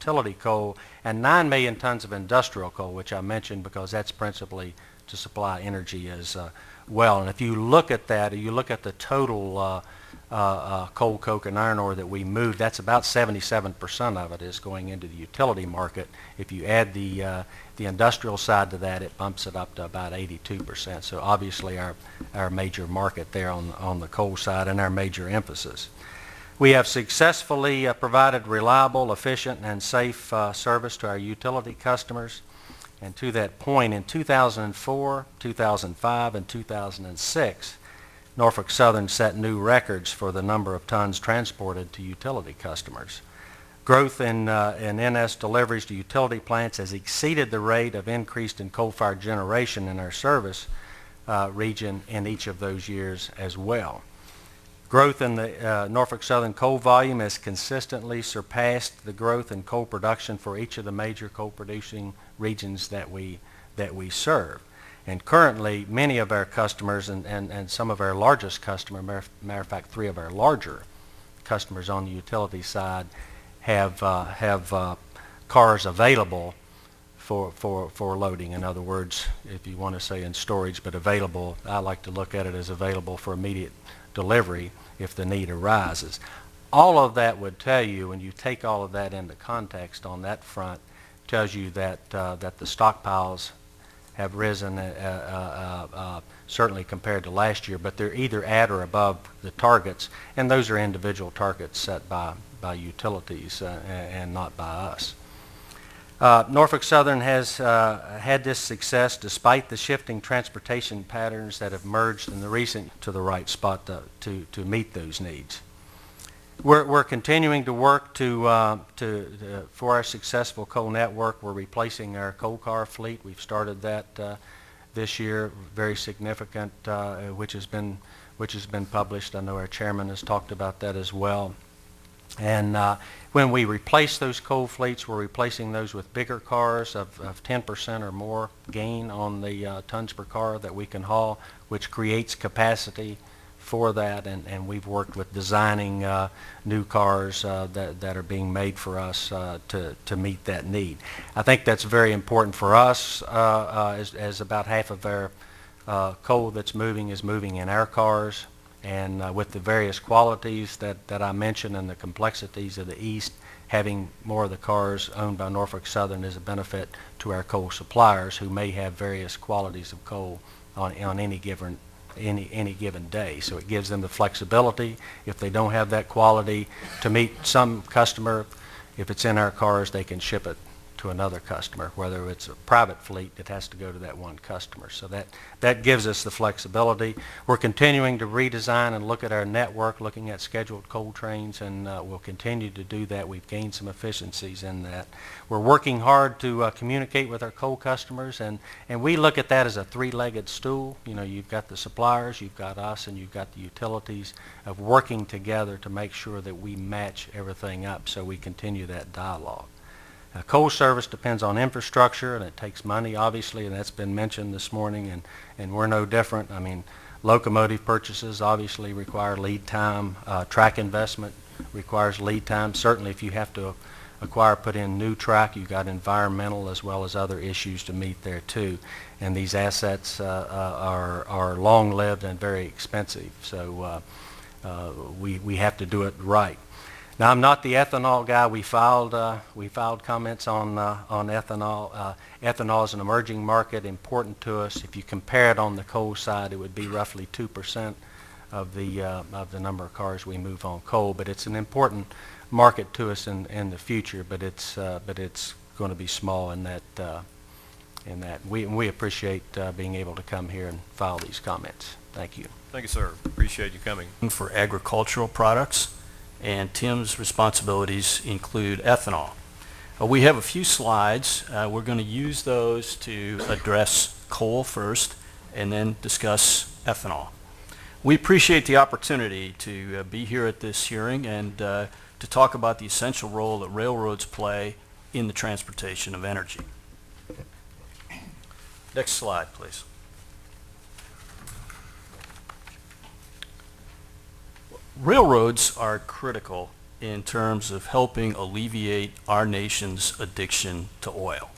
utility coal, and 9 million tons of industrial coal, which I mentioned because that's principally to supply energy as well. And if you look at that, you look at the total coal, coke, and iron ore that we move, that's about 77% of it is going into the utility market. If you add the industrial side to that, it bumps it up to about 82%. So obviously our major market there on the coal side and our major emphasis. We have successfully provided reliable, efficient, and safe service to our utility customers. And to that point, in 2004, 2005, and 2006, Norfolk Southern set new records for the number of tons transported to utility customers. Growth in NS deliveries to utility plants has exceeded the rate of increase in coal-fired generation in our service region in each of those years as well. Growth in the Norfolk Southern coal volume has consistently surpassed the growth in coal production for each of the major coal-producing regions that we serve. And currently, many of our customers and some of our largest customers, matter of fact, 3 of our larger customers on the utility side have cars available for loading. In other words, if you want to say in storage, but available, I like to look at it as available for immediate delivery if the need arises. All of that would tell you, when you take all of that into context on that front, tells you that the stockpiles have risen certainly compared to last year, but they're either at or above the targets, and those are individual targets set by utilities and not by us. Norfolk Southern has had this success despite the shifting transportation patterns that have merged in the recent to the right spot to meet those needs. We're continuing to work for our successful coal network. We're replacing our coal car fleet. We've started that this year, very significant, which has been published. I know our chairman has talked about that as well. And when we replace those coal fleets, we're replacing those with bigger cars of 10% or more gain on the tons per car that we can haul, which creates capacity for that, and we've worked with designing new cars that are being made for us to meet that need. I think that's very important for us, as about half of our coal that's moving is moving in our cars, and with the various qualities that I mentioned and the complexities of the East, having more of the cars owned by Norfolk Southern is a benefit to our coal suppliers who may have various qualities of coal on any given day. So it gives them the flexibility, if they don't have that quality, to meet some customer. If it's in our cars, they can ship it to another customer, whether it's a private fleet, it has to go to that one customer. So that gives us the flexibility. We're continuing to redesign and look at our network, looking at scheduled coal trains, and we'll continue to do that. We've gained some efficiencies in that. We're working hard to communicate with our coal customers, and we look at that as a 3-legged stool. You know, you've got the suppliers, you've got us, and you've got the utilities of working together to make sure that we match everything up so we continue that dialogue. Coal service depends on infrastructure, and it takes money, obviously, and that's been mentioned this morning, and we're no different. I mean, locomotive purchases obviously require lead time. Track investment requires lead time. Certainly, if you have to put in new track, you've got environmental as well as other issues to meet there too. And these assets are long-lived and very expensive, so we have to do it right. Now, I'm not the ethanol guy. We filed comments on ethanol. Ethanol is an emerging market, important to us. If you compare it on the coal side, it would be roughly 2% of the number of cars we move on coal. But it's an important market to us in the future. But it's going to be small in that. We appreciate being able to come here and file these comments. Thank you. Thank you, sir. Appreciate you coming. For agricultural products. And Tim's responsibilities include ethanol. We have a few slides. We're going to use those to address coal first and then discuss ethanol. We appreciate the opportunity to be here at this hearing and to talk about the essential role that railroads play in the transportation of energy. Next slide, please. Railroads are critical in terms of helping alleviate our nation's addiction to oil.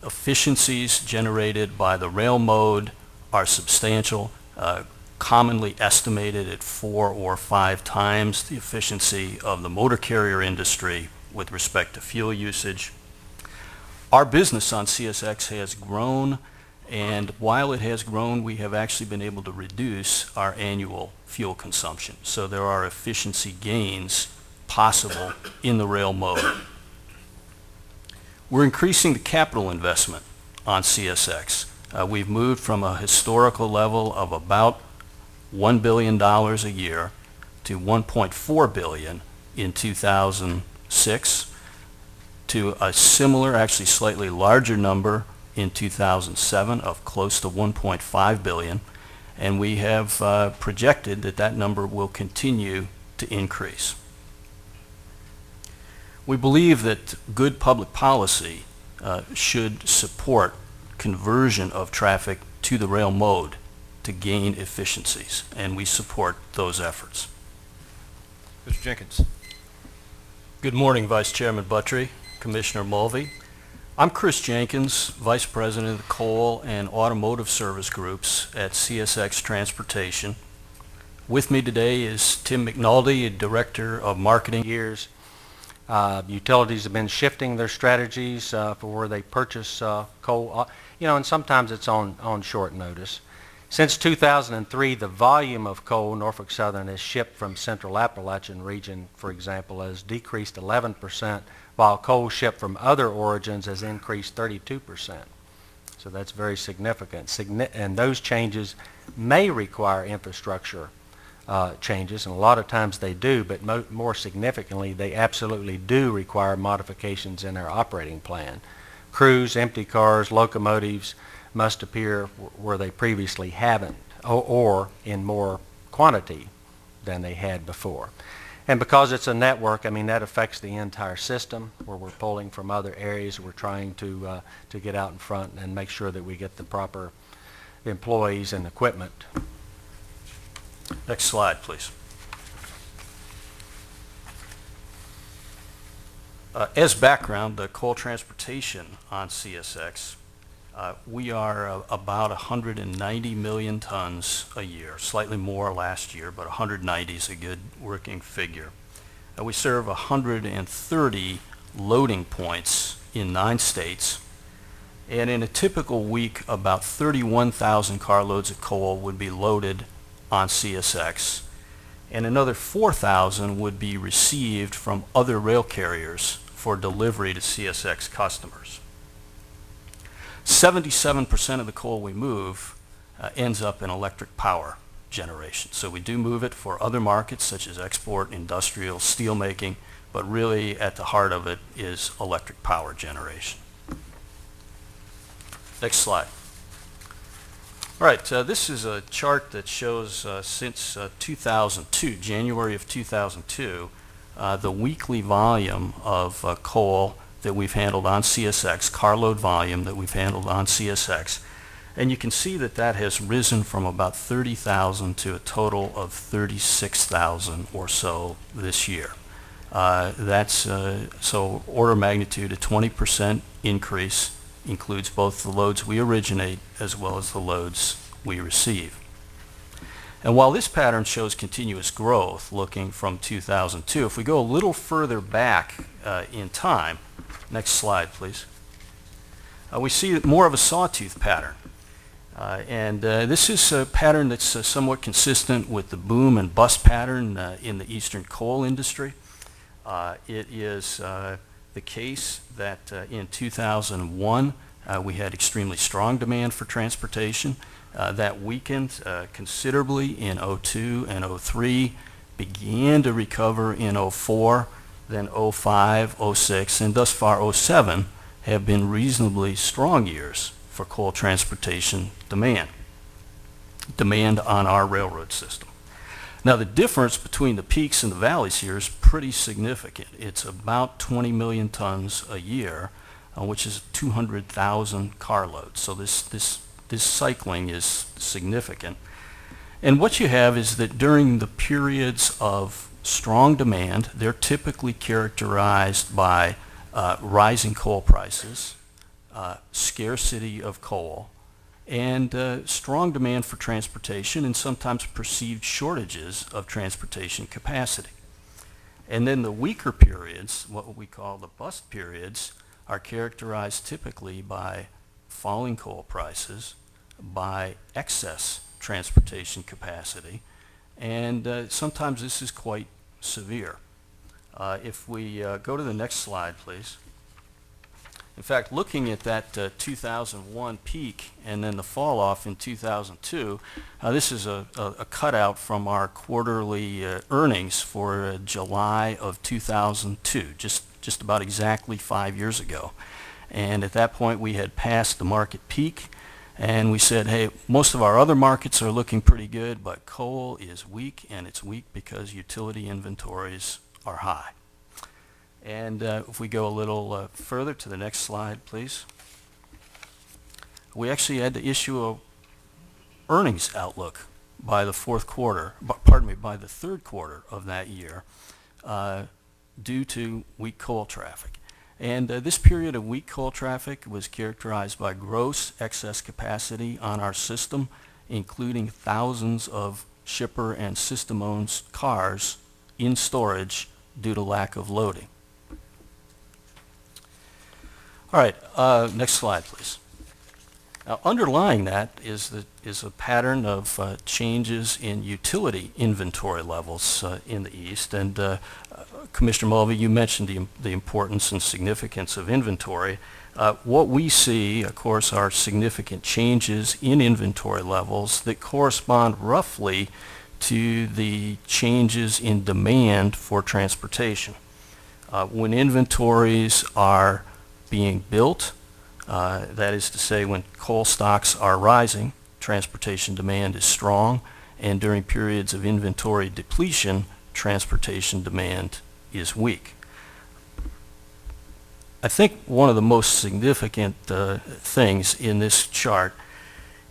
Efficiencies generated by the rail mode are substantial, commonly estimated at 4 or 5 times the efficiency of the motor carrier industry with respect to fuel usage. Our business on CSX has grown, and while it has grown, we have actually been able to reduce our annual fuel consumption. So there are efficiency gains possible in the rail mode. We're increasing the capital investment on CSX. We've moved from a historical level of about $1 billion a year to $1.4 billion in 2006, to a similar, actually slightly larger number in 2007 of close to $1.5 billion, and we have projected that that number will continue to increase. We believe that good public policy should support conversion of traffic to the rail mode to gain efficiencies, and we support those efforts. Mr. Jenkins. Good morning, Vice Chairman Buttry, Commissioner Mulvey. I'm Chris Jenkins, Vice President of the Coal and Automotive Service Groups at CSX Transportation. With me today is Tim McNulty, Director of Marketing. Years, utilities have been shifting their strategies for where they purchase coal, and sometimes it's on short notice. Since 2003, the volume of coal Norfolk Southern has shipped from Central Appalachian region, for example, has decreased 11%, while coal shipped from other origins has increased 32%. So that's very significant. And those changes may require infrastructure changes, and a lot of times they do, but more significantly, they absolutely do require modifications in our operating plan. Crews, empty cars, locomotives must appear where they previously haven't, or in more quantity than they had before. And because it's a network, that affects the entire system, where we're pulling from other areas. We're trying to get out in front and make sure that we get the proper employees and equipment. Next slide, please. As background, the coal transportation on CSX, we are about 190 million tons a year, slightly more last year, but 190 is a good working figure. We serve 130 loading points in 9 states, and in a typical week, about 31,000 carloads of coal would be loaded on CSX, and another 4,000 would be received from other rail carriers for delivery to CSX customers. 77% of the coal we move ends up in electric power generation. So we do move it for other markets such as export, industrial, steel making, but really at the heart of it is electric power generation. Next slide. All right, this is a chart that shows since 2002, January of 2002, the weekly volume of coal that we've handled on CSX, carload volume that we've handled on CSX. And you can see that that has risen from about 30,000 to a total of 36,000 or so this year. That's so order of magnitude, a 20% increase, includes both the loads we originate as well as the loads we receive. And while this pattern shows continuous growth looking from 2002, if we go a little further back in time, next slide please, we see more of a sawtooth pattern. This is a pattern that's somewhat consistent with the boom and bust pattern in the eastern coal industry. It is the case that in 2001 we had extremely strong demand for transportation. That weakened considerably in 02 and 03, began to recover in 04, then 05, 06, and thus far 07 have been reasonably strong years for coal transportation demand on our railroad system. Now the difference between the peaks and the valleys here is pretty significant. It's about 20 million tons a year, which is 200,000 carloads. So this cycling is significant. And what you have is that during the periods of strong demand. They're typically characterized by rising coal prices, scarcity of coal, and strong demand for transportation and sometimes perceived shortages of transportation capacity. And then the weaker periods, what we call the bust periods, are characterized typically by falling coal prices, by excess transportation capacity, and sometimes this is quite severe. If we go to the next slide, please. In fact, looking at that 2001 peak and then the fall off in 2002, this is a cutout from our quarterly earnings for July of 2002, just about exactly 5 years ago. And at that point, we had passed the market peak, and we said, hey, most of our other markets are looking pretty good, but coal is weak, and it's weak because utility inventories are high. And if we go a little further to the next slide, please. We actually had to issue a earnings outlook by the by the third quarter of that year due to weak coal traffic. And this period of weak coal traffic was characterized by gross excess capacity on our system, including thousands of shipper and system-owned cars in storage due to lack of loading. All right, next slide, please. Now, underlying that is a pattern of changes in utility inventory levels in the East. And Commissioner Mulvey, you mentioned the importance and significance of inventory. What we see, of course, are significant changes in inventory levels that correspond roughly to the changes in demand for transportation. When inventories are being built, that is to say when coal stocks are rising, transportation demand is strong, and during periods of inventory depletion, transportation demand is weak. I think one of the most significant things in this chart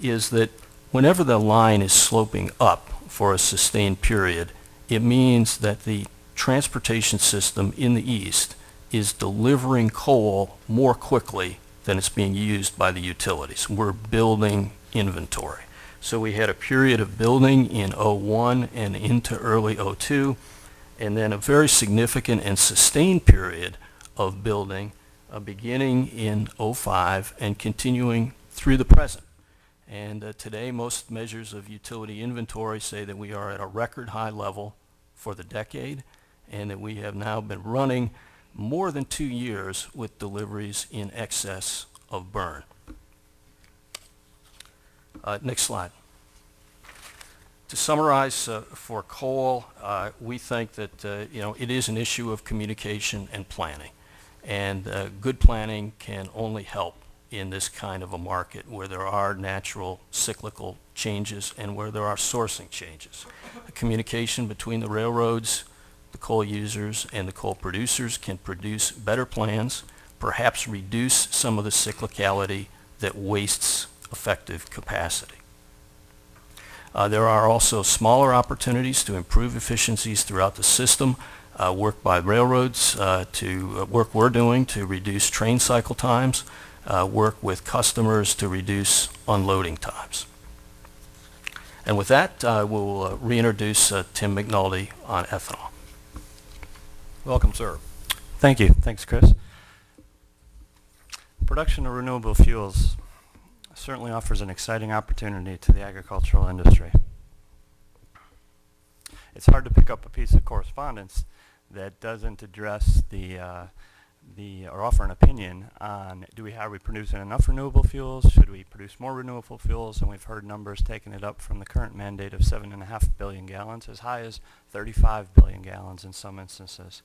is that whenever the line is sloping up for a sustained period, it means that the transportation system in the East is delivering coal more quickly than it's being used by the utilities. We're building inventory. So we had a period of building in '01 and into early '02, and then a very significant and sustained period of building beginning in '05 and continuing through the present. And today, most measures of utility inventory say that we are at a record high level for the decade, and that we have now been running more than 2 years with deliveries in excess of burn. Next slide. To summarize for coal, we think that it is an issue of communication and planning, and good planning can only help in this kind of a market where there are natural cyclical changes and where there are sourcing changes. The communication between the railroads, the coal users, and the coal producers can produce better plans, perhaps reduce some of the cyclicality that wastes effective capacity. There are also smaller opportunities to improve efficiencies throughout the system, work by railroads, work we're doing to reduce train cycle times, work with customers to reduce unloading times. And with that, we'll reintroduce Tim McNulty on ethanol. Welcome, sir. Thank you. Thanks, Chris. Production of renewable fuels certainly offers an exciting opportunity to the agricultural industry. It's hard to pick up a piece of correspondence that doesn't address or offer an opinion on are we producing enough renewable fuels? Should we produce more renewable fuels? And we've heard numbers taking it up from the current mandate of 7.5 billion gallons as high as 35 billion gallons in some instances.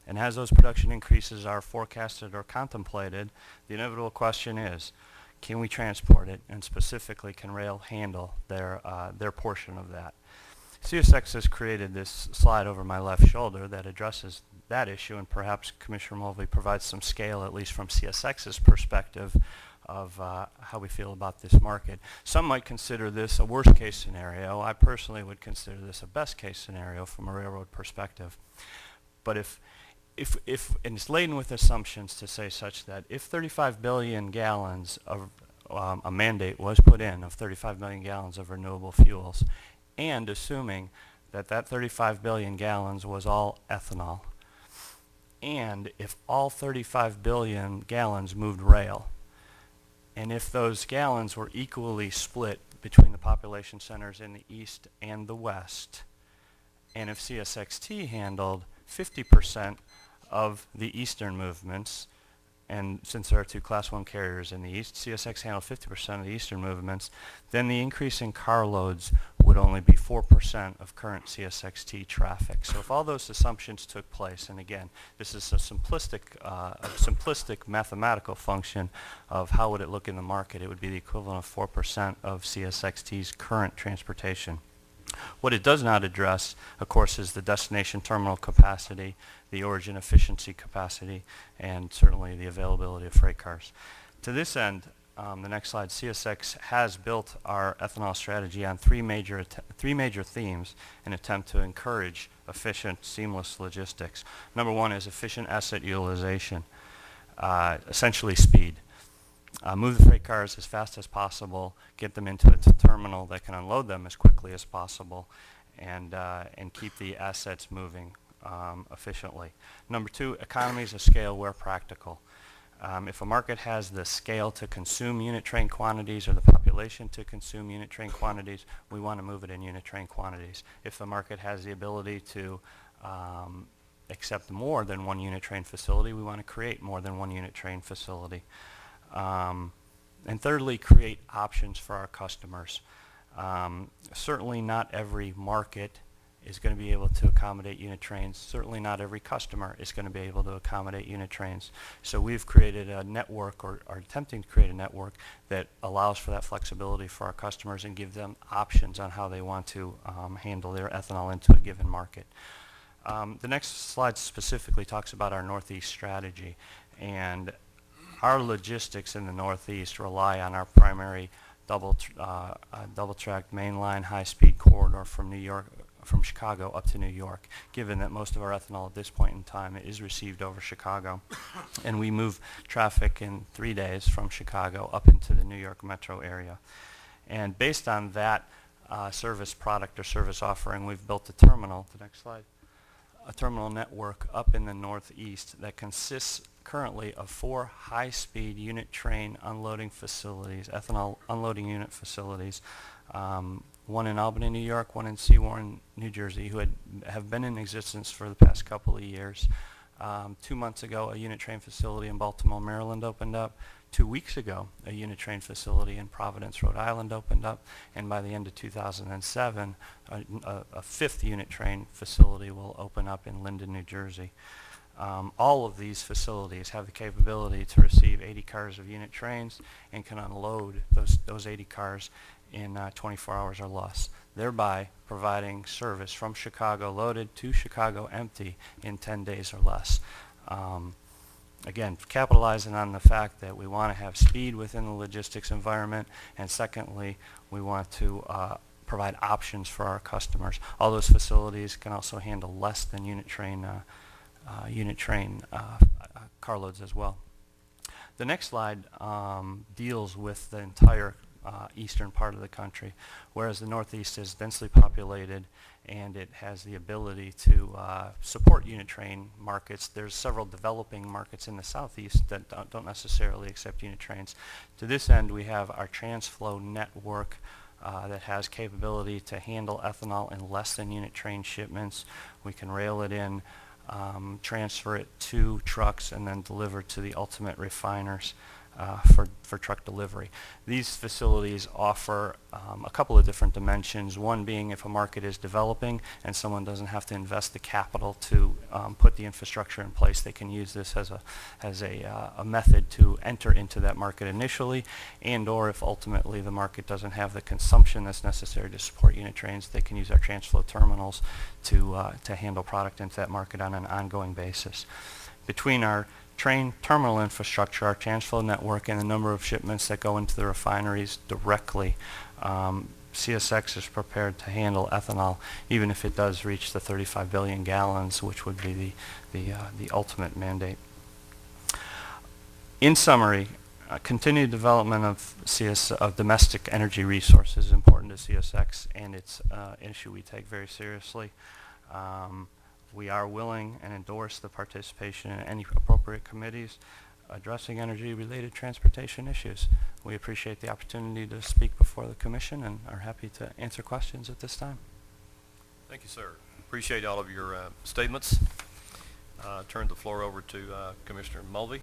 And as those production increases are forecasted or contemplated, the inevitable question is, can we transport it? And specifically, can rail handle their portion of that? CSX has created this slide over my left shoulder that addresses that issue, and perhaps Commissioner Mulvey provides some scale, at least from CSX's perspective, of how we feel about this market. Some might consider this a worst case scenario. I personally would consider this a best case scenario from a railroad perspective. But if and it's laden with assumptions to say such that if 35 billion gallons of a mandate was put in of 35 million gallons of renewable fuels, and assuming that 35 billion gallons was all ethanol, and if all 35 billion gallons moved rail, and if those gallons were equally split between the population centers in the east and the west, and if CSXT handled 50% of the eastern movements, and since there are two Class 1 carriers in the east, CSX handled 50% of the eastern movements, then the increase in carloads would only be 4% of current CSXT traffic. So if all those assumptions took place, and again, this is a simplistic mathematical function of how would it look in the market, it would be the equivalent of 4% of CSXT's current transportation. What it does not address, of course, is the destination terminal capacity, the origin efficiency capacity, and certainly the availability of freight cars. To this end, the next slide, CSX has built our ethanol strategy on three major themes in an attempt to encourage efficient, seamless logistics. Number one is efficient asset utilization, essentially speed. Move the freight cars as fast as possible, get them into a terminal that can unload them as quickly as possible, and keep the assets moving efficiently. Number two, economies of scale where practical. If a market has the scale to consume unit train quantities or the population to consume unit train quantities, we want to move it in unit train quantities. If the market has the ability to accept more than one unit train facility, we want to create more than one unit train facility. And thirdly, create options for our customers. Certainly not every market is going to be able to accommodate unit trains. Certainly not every customer is going to be able to accommodate unit trains. So we've created a network, or are attempting to create a network that allows for that flexibility for our customers and give them options on how they want to handle their ethanol into a given market. The next slide specifically talks about our Northeast strategy, and our logistics in the Northeast rely on our primary double-track mainline high-speed corridor from Chicago up to New York, given that most of our ethanol at this point in time is received over Chicago. And we move traffic in 3 days from Chicago up into the New York metro area. And based on that service product or service offering, we've built a terminal, the next slide, a terminal network up in the Northeast that consists currently of 4 high-speed unit train unloading facilities, ethanol unloading unit facilities, one in Albany, New York, one in Seawarren, New Jersey, who have been in existence for the past couple of years. 2 months ago, a unit train facility in Baltimore, Maryland opened up. 2 weeks ago, a unit train facility in Providence, Rhode Island opened up, and by the end of 2007, a 5th unit train facility will open up in Linden, New Jersey. All of these facilities have the capability to receive 80 cars of unit trains and can unload those 80 cars in 24 hours or less, thereby providing service from Chicago loaded to Chicago empty in 10 days or less. Again, capitalizing on the fact that we want to have speed within the logistics environment, and secondly, we want to provide options for our customers. All those facilities can also handle less than unit train carloads as well. The next slide deals with the entire eastern part of the country, whereas the Northeast is densely populated and it has the ability to support unit train markets. There's several developing markets in the Southeast that don't necessarily accept unit trains. To this end, we have our TransFlow network that has capability to handle ethanol in less than unit train shipments. We can rail it in, transfer it to trucks, and then deliver to the ultimate refiners for truck delivery. These facilities offer a couple of different dimensions, one being if a market is developing and someone doesn't have to invest the capital to put the infrastructure in place, they can use this as a method to enter into that market initially, and or if ultimately the market doesn't have the consumption that's necessary to support unit trains, they can use our TransFlow terminals to handle product into that market on an ongoing basis. Between our train terminal infrastructure, our transflow network, and the number of shipments that go into the refineries directly, CSX is prepared to handle ethanol, even if it does reach the 35 billion gallons, which would be the ultimate mandate. In summary, continued development of domestic energy resources is important to CSX, and it's an issue we take very seriously. We are willing and endorse the participation in any appropriate committees addressing energy-related transportation issues. We appreciate the opportunity to speak before the Commission and are happy to answer questions at this time. Thank you, sir. Appreciate all of your statements. Turn the floor over to Commissioner Mulvey.